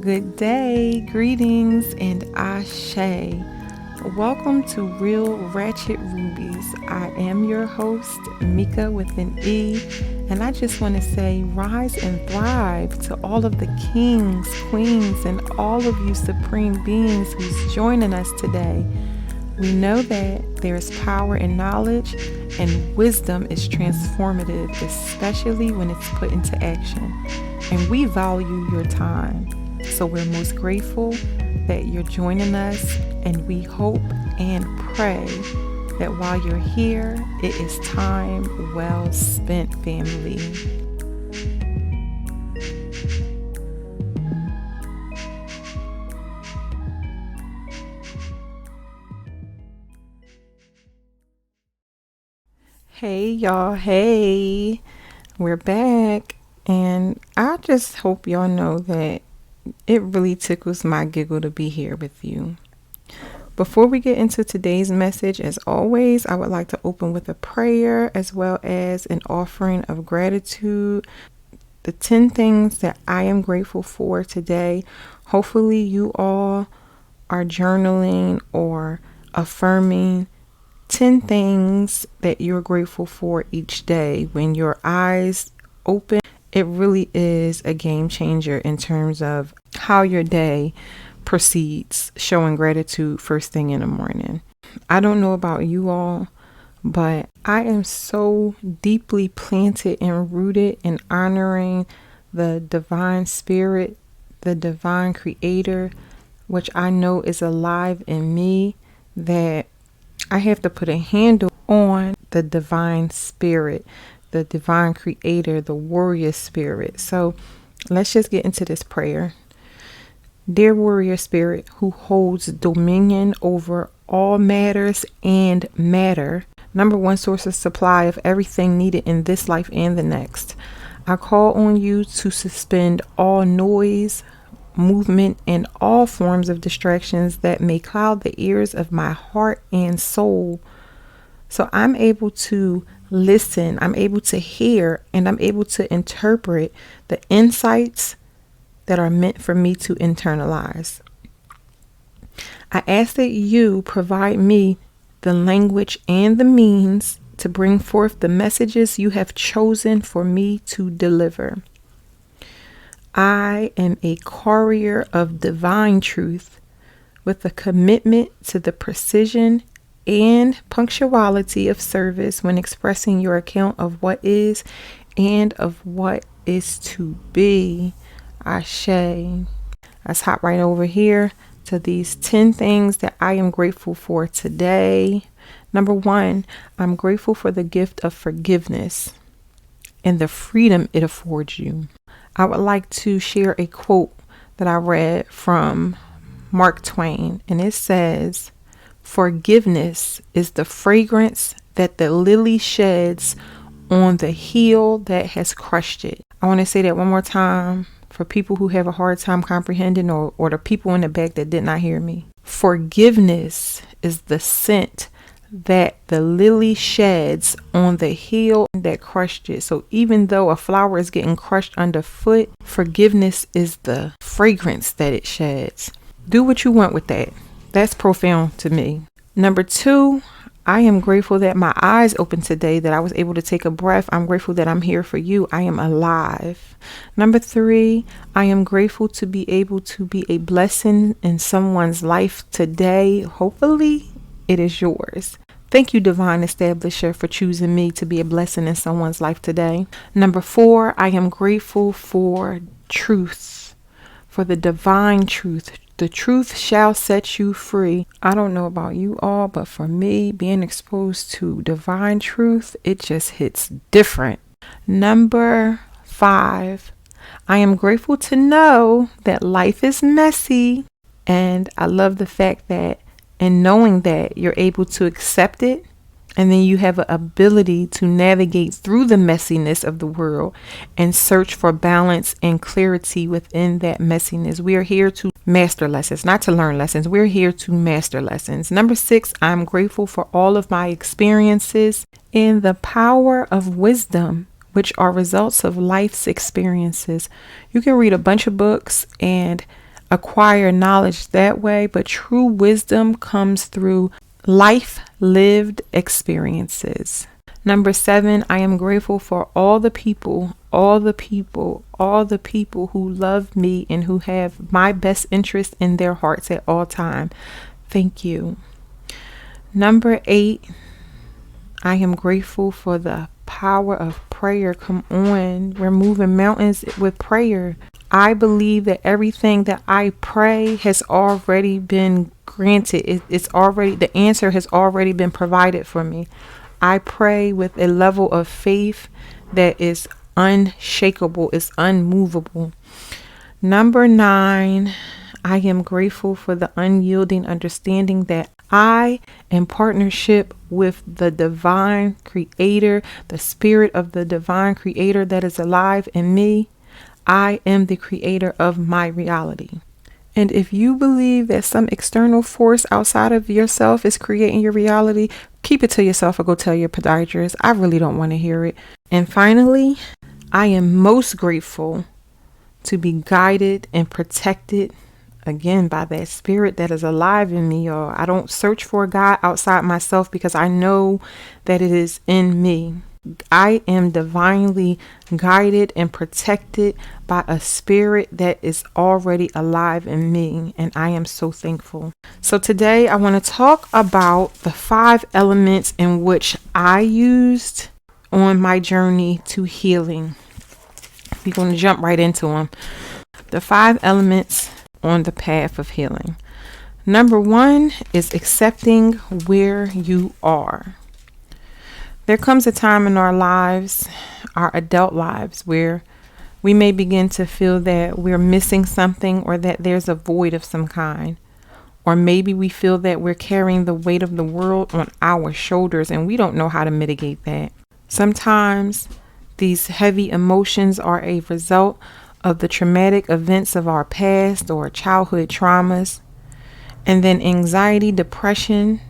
Good day, greetings, and ashe. Welcome to Real Ratchet Rubies. I am your host, Mika with an E, and I just want to say rise and thrive to all of the kings, queens, and all of you supreme beings who's joining us today. We know that there is power in knowledge, and wisdom is transformative, especially when it's put into action. And we value your time. So we're most grateful that you're joining us, and we hope and pray that while you're here, it is time well spent, family. Hey, y'all. Hey, we're back. And I just hope y'all know that it really tickles my giggle to be here with you. Before we get into today's message, as always, I would like to open with a prayer as well as an offering of gratitude. The 10 things that I am grateful for today. Hopefully you all are journaling or affirming 10 things that you're grateful for each day. When your eyes open, it really is a game changer in terms of how your day proceeds, showing gratitude first thing in the morning. I don't know about you all, but I am so deeply planted and rooted in honoring the divine spirit, the divine creator, which I know is alive in me, that I have to put a handle on the divine spirit, the divine creator, the warrior spirit. So let's just get into this prayer. Dear warrior spirit who holds dominion over all matters and matter, number one source of supply of everything needed in this life and the next, I call on you to suspend all noise, movement, and all forms of distractions that may cloud the ears of my heart and soul, so I'm able to listen, I'm able to hear, and I'm able to interpret the insights that are meant for me to internalize. I ask that you provide me the language and the means to bring forth the messages you have chosen for me to deliver. I am a courier of divine truth with a commitment to the precision and punctuality of service when expressing your account of what is and of what is to be. Ashe. Let's hop right over here to these 10 things that I am grateful for today. Number one, I'm grateful for the gift of forgiveness and the freedom it affords you. I would like to share a quote that I read from Mark Twain, and it says, "Forgiveness is the fragrance that the lily sheds on the heel that has crushed it." I want to say that one more time for people who have a hard time comprehending, or the people in the back that did not hear me. Forgiveness is the scent that the lily sheds on the heel that crushed it. So even though a flower is getting crushed underfoot, forgiveness is the fragrance that it sheds. Do what you want with that. That's profound to me. Number two, I am grateful that my eyes opened today, that I was able to take a breath. I'm grateful that I'm here for you. I am alive. Number three, I am grateful to be able to be a blessing in someone's life today. Hopefully, it is yours. Thank you, Divine Establisher, for choosing me to be a blessing in someone's life today. Number four, I am grateful for truth, for the divine truth. The truth shall set you free. I don't know about you all, but for me, being exposed to divine truth, it just hits different. Number five, I am grateful to know that life is messy. And I love the fact that in knowing that you're able to accept it, and then you have an ability to navigate through the messiness of the world and search for balance and clarity within that messiness. We are here to master lessons, not to learn lessons. We're here to master lessons. Number six, I'm grateful for all of my experiences and the power of wisdom, which are results of life's experiences. You can read a bunch of books, and acquire knowledge that way, but true wisdom comes through life lived experiences. Number 7, I am grateful for all the people who love me and who have my best interest in their hearts at all times. Thank you. Number 8, I am grateful for the power of prayer. Come on, we're moving mountains with prayer. I believe that everything that I pray has already been granted. The answer has already been provided for me. I pray with a level of faith that is unshakable, is unmovable. Number 9, I am grateful for the unyielding understanding that I, in partnership with the divine creator, the spirit of the divine creator that is alive in me, I am the creator of my reality. And if you believe that some external force outside of yourself is creating your reality, keep it to yourself or go tell your podiatrist. I really don't want to hear it. And finally, I am most grateful to be guided and protected again by that spirit that is alive in me, y'all. I don't search for a God outside myself because I know that it is in me. I am divinely guided and protected by a spirit that is already alive in me, and I am so thankful. So today I want to talk about the 5 elements in which I used on my journey to healing. We're going to jump right into them. The 5 elements on the path of healing. Number 1 is accepting where you are. There comes a time in our lives, our adult lives, where we may begin to feel that we're missing something or that there's a void of some kind. Or maybe we feel that we're carrying the weight of the world on our shoulders and we don't know how to mitigate that. Sometimes these heavy emotions are a result of the traumatic events of our past or childhood traumas. And then anxiety, depression,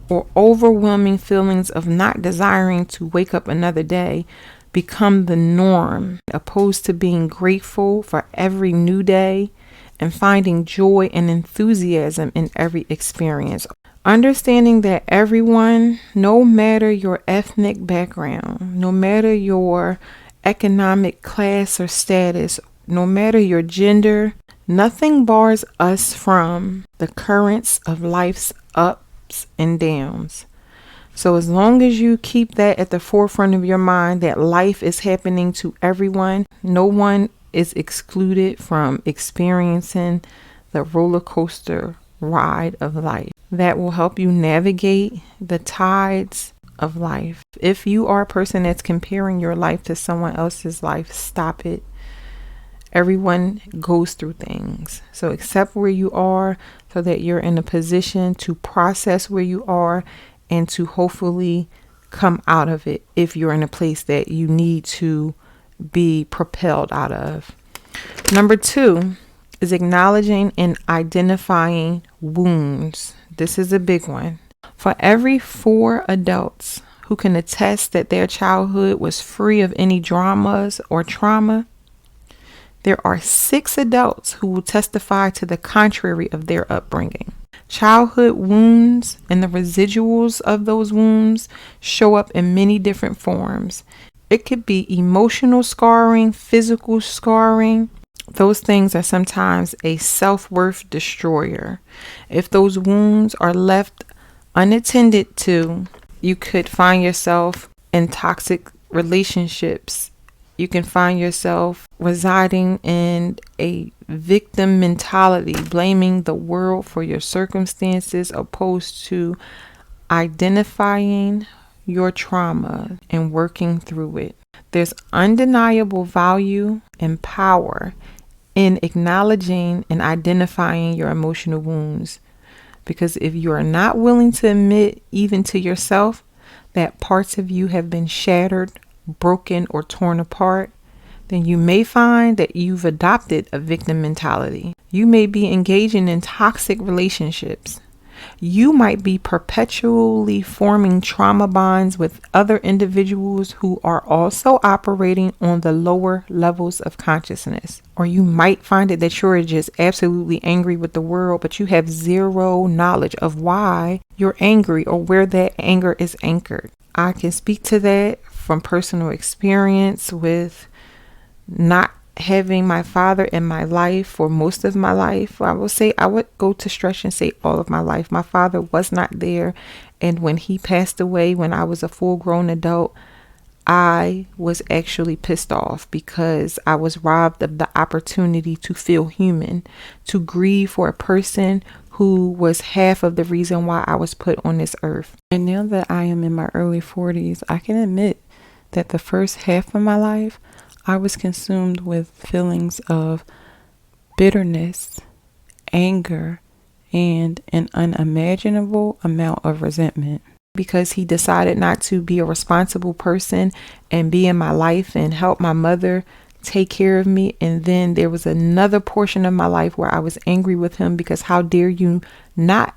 or overwhelming feelings of not desiring to wake up another day become the norm, opposed to being grateful for every new day and finding joy and enthusiasm in every experience. Understanding that everyone, no matter your ethnic background, no matter your economic class or status, no matter your gender, nothing bars us from the currents of life's ups and downs. So as long as you keep that at the forefront of your mind, that life is happening to everyone, no one is excluded from experiencing the roller coaster ride of life. That will help you navigate the tides of life. If you are a person that's comparing your life to someone else's life, stop it. Everyone goes through things. So accept where you are so that you're in a position to process where you are and to hopefully come out of it if you're in a place that you need to be propelled out of. Number 2 is acknowledging and identifying wounds. This is a big one. For every 4 adults who can attest that their childhood was free of any dramas or trauma, there are 6 adults who will testify to the contrary of their upbringing. Childhood wounds and the residuals of those wounds show up in many different forms. It could be emotional scarring, physical scarring. Those things are sometimes a self-worth destroyer. If those wounds are left unattended to, you could find yourself in toxic relationships. You can find yourself residing in a victim mentality, blaming the world for your circumstances, opposed to identifying your trauma and working through it. There's undeniable value and power in acknowledging and identifying your emotional wounds. Because if you are not willing to admit, even to yourself, that parts of you have been shattered, broken, or torn apart, then you may find that you've adopted a victim mentality. You may be engaging in toxic relationships. You might be perpetually forming trauma bonds with other individuals who are also operating on the lower levels of consciousness. Or you might find it that you're just absolutely angry with the world, but you have zero knowledge of why you're angry or where that anger is anchored. I can speak to that from personal experience with not having my father in my life for most of my life. I would go to stretch and say all of my life. My father was not there. And when he passed away, when I was a full grown adult, I was actually pissed off because I was robbed of the opportunity to feel human, to grieve for a person who was half of the reason why I was put on this earth. And now that I am in my early 40s, I can admit that the first half of my life, I was consumed with feelings of bitterness, anger, and an unimaginable amount of resentment. Because he decided not to be a responsible person and be in my life and help my mother take care of me. And then there was another portion of my life where I was angry with him because how dare you not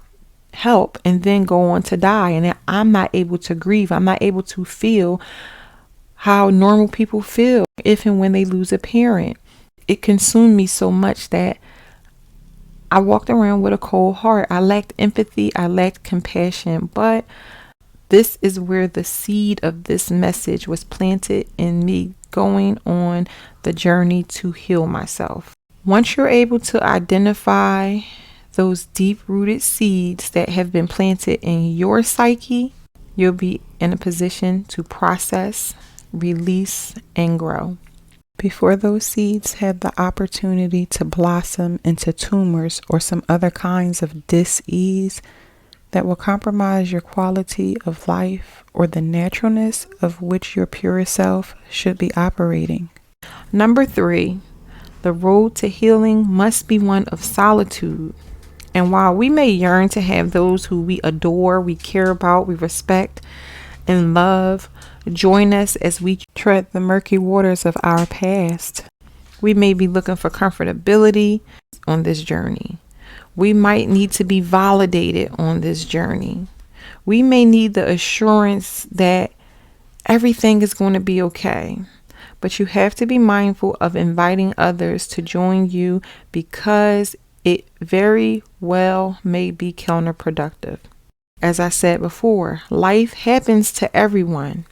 help and then go on to die. And I'm not able to grieve. I'm not able to feel how normal people feel if and when they lose a parent. It consumed me so much that I walked around with a cold heart. I lacked empathy. I lacked compassion. But this is where the seed of this message was planted in me going on the journey to heal myself. Once you're able to identify those deep-rooted seeds that have been planted in your psyche, you'll be in a position to process, release, and grow. Before those seeds have the opportunity to blossom into tumors or some other kinds of dis-ease that will compromise your quality of life or the naturalness of which your purest self should be operating. Number 3, the road to healing must be one of solitude. And while we may yearn to have those who we adore, we care about, we respect, and love join us as we tread the murky waters of our past, we may be looking for comfortability on this journey. We might need to be validated on this journey. We may need the assurance that everything is going to be okay. But you have to be mindful of inviting others to join you because it very well may be counterproductive. As I said before, life happens to everyone.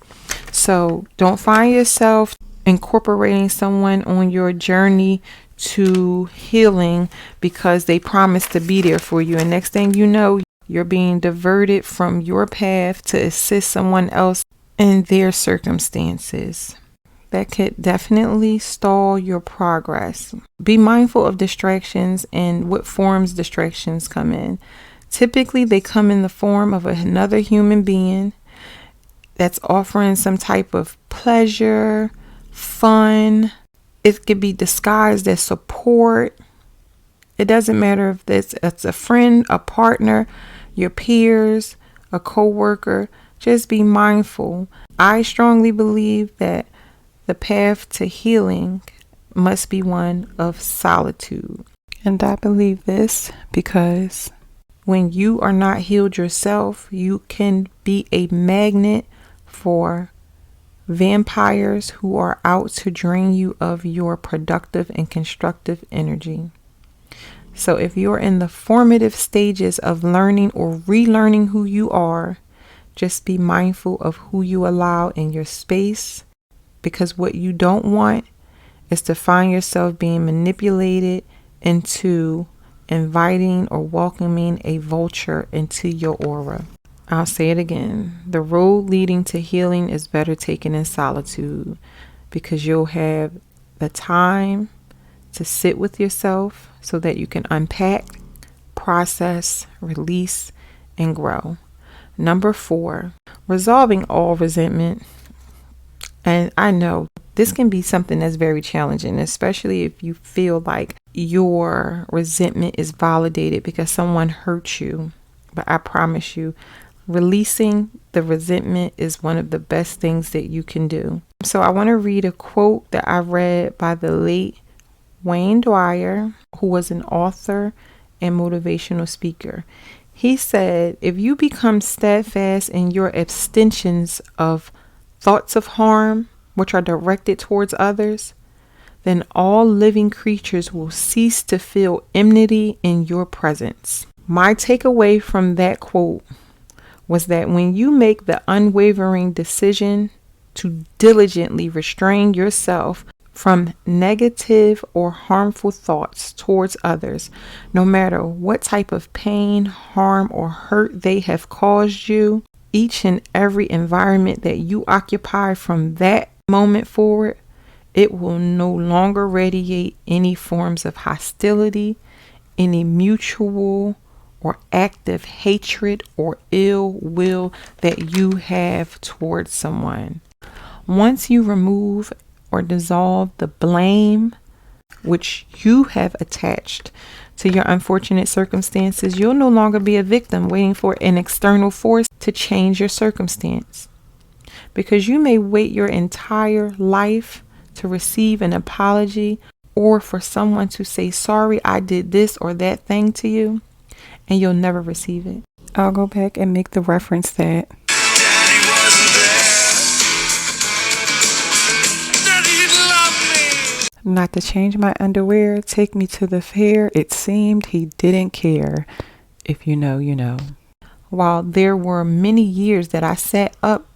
So don't find yourself incorporating someone on your journey to healing because they promised to be there for you. And next thing you know, you're being diverted from your path to assist someone else in their circumstances. That could definitely stall your progress. Be mindful of distractions and what forms distractions come in. Typically, they come in the form of another human being that's offering some type of pleasure, fun. It could be disguised as support. It doesn't matter if it's a friend, a partner, your peers, a coworker. Just be mindful. I strongly believe that the path to healing must be one of solitude. And I believe this because when you are not healed yourself, you can be a magnet for vampires who are out to drain you of your productive and constructive energy. So if you're in the formative stages of learning or relearning who you are, just be mindful of who you allow in your space, because what you don't want is to find yourself being manipulated into inviting or welcoming a vulture into your aura. I'll say it again. The road leading to healing is better taken in solitude because you'll have the time to sit with yourself so that you can unpack, process, release, and grow. Number 4, resolving all resentment. And I know this can be something that's very challenging, especially if you feel like your resentment is validated because someone hurt you. But I promise you, releasing the resentment is one of the best things that you can do. So I want to read a quote that I read by the late Wayne Dyer, who was an author and motivational speaker. He said, if you become steadfast in your abstentions of thoughts of harm, which are directed towards others, then all living creatures will cease to feel enmity in your presence. My takeaway from that quote was that when you make the unwavering decision to diligently restrain yourself from negative or harmful thoughts towards others, no matter what type of pain, harm, or hurt they have caused you, each and every environment that you occupy from that moment forward, it will no longer radiate any forms of hostility, any mutual or active hatred or ill will that you have towards someone. Once you remove or dissolve the blame which you have attached to your unfortunate circumstances, you'll no longer be a victim waiting for an external force to change your circumstance. Because you may wait your entire life to receive an apology or for someone to say, sorry, I did this or that thing to you, and you'll never receive it. I'll go back and make the reference that Daddy wasn't there. Daddy didn't love me. Not to change my underwear, take me to the fair. It seemed he didn't care. If you know, you know. While there were many years that I sat up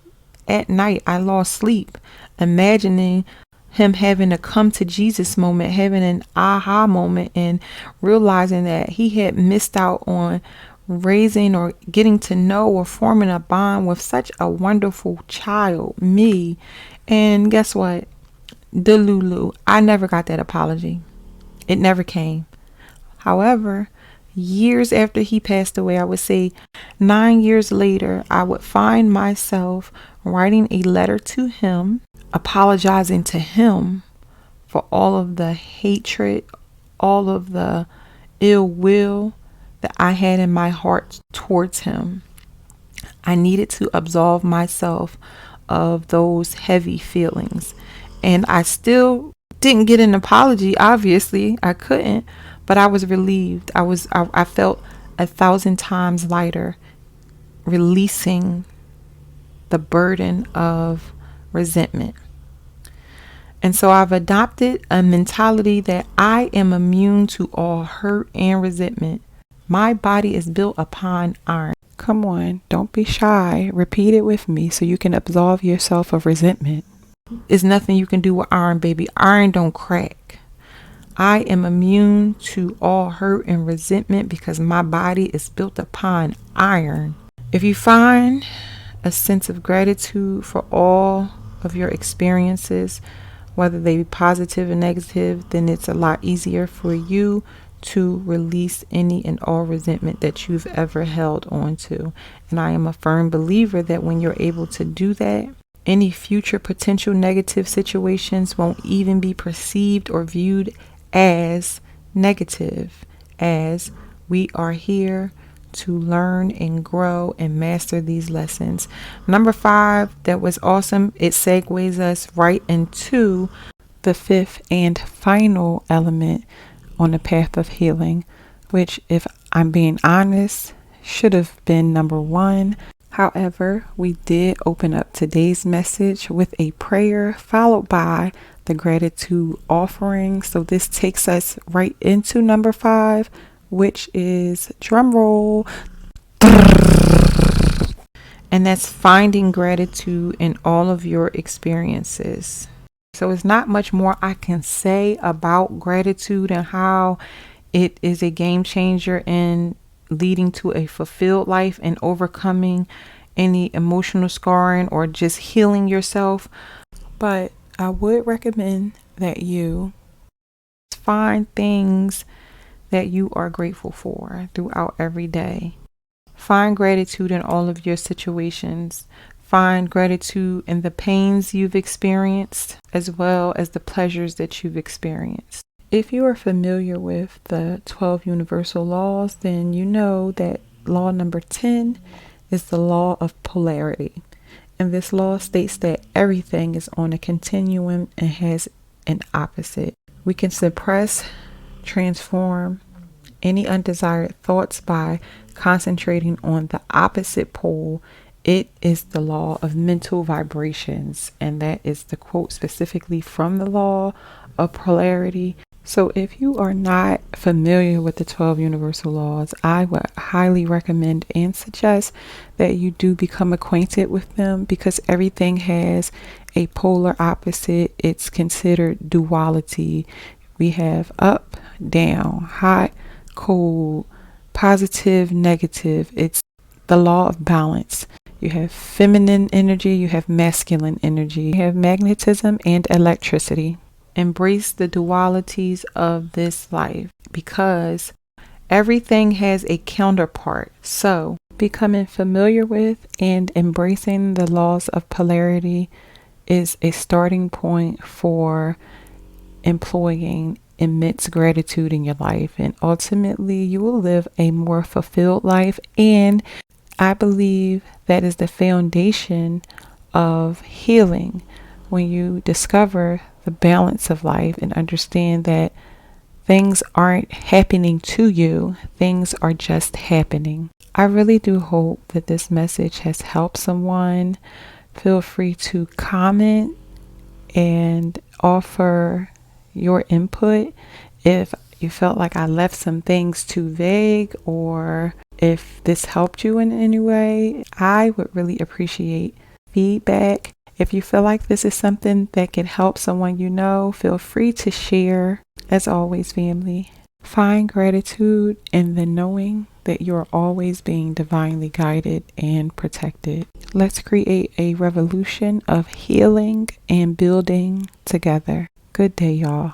at night, I lost sleep, imagining him having a come to Jesus moment, having an aha moment, and realizing that he had missed out on raising or getting to know or forming a bond with such a wonderful child, me. And guess what? Delulu, I never got that apology. It never came. However, years after he passed away, I would say 9 years later, I would find myself writing a letter to him, apologizing to him for all of the hatred, all of the ill will that I had in my heart towards him. I needed to absolve myself of those heavy feelings. And I still didn't get an apology. Obviously, I couldn't, but I was relieved. I felt 1,000 times lighter, releasing the burden of resentment. And so I've adopted a mentality that I am immune to all hurt and resentment. My body is built upon iron. Come on, don't be shy. Repeat it with me so you can absolve yourself of resentment. There's nothing you can do with iron, baby. Iron don't crack. I am immune to all hurt and resentment because my body is built upon iron. If you find a sense of gratitude for all of your experiences, whether they be positive or negative, then it's a lot easier for you to release any and all resentment that you've ever held on to. And I am a firm believer that when you're able to do that, any future potential negative situations won't even be perceived or viewed as negative, as we are here to learn and grow and master these lessons. Number 5, that was awesome. It segues us right into the 5th and final element on the path of healing, which, if I'm being honest, should have been number 1. However, we did open up today's message with a prayer followed by the gratitude offering. So this takes us right into number 5, which is, drum roll, and that's finding gratitude in all of your experiences. So it's not much more I can say about gratitude and how it is a game changer in leading to a fulfilled life and overcoming any emotional scarring or just healing yourself. But I would recommend that you find things that you are grateful for throughout every day. Find gratitude in all of your situations. Find gratitude in the pains you've experienced as well as the pleasures that you've experienced. If you are familiar with the 12 universal laws, then you know that law number 10 is the law of polarity. And this law states that everything is on a continuum and has an opposite. We can suppress, transform, any undesired thoughts by concentrating on the opposite pole. It is the law of mental vibrations, and that is the quote specifically from the law of polarity. So if you are not familiar with the 12 universal laws, I would highly recommend and suggest that you do become acquainted with them, because everything has a polar opposite. It's considered duality. We have up, down, hot, cold, positive, negative. It's the law of balance. You have feminine energy, you have masculine energy, you have magnetism and electricity. Embrace the dualities of this life, because everything has a counterpart. So, becoming familiar with and embracing the laws of polarity is a starting point for employing immense gratitude in your life, and ultimately you will live a more fulfilled life. And I believe that is the foundation of healing, when you discover the balance of life and understand that things aren't happening to you, things are just happening. I really do hope that this message has helped someone. Feel free to comment and offer your input if you felt like I left some things too vague, or if this helped you in any way. I would really appreciate feedback. If you feel like this is something that can help someone you know, feel free to share. As always, family, find gratitude in the knowing that you're always being divinely guided and protected. Let's create a revolution of healing and building together. Good day, y'all.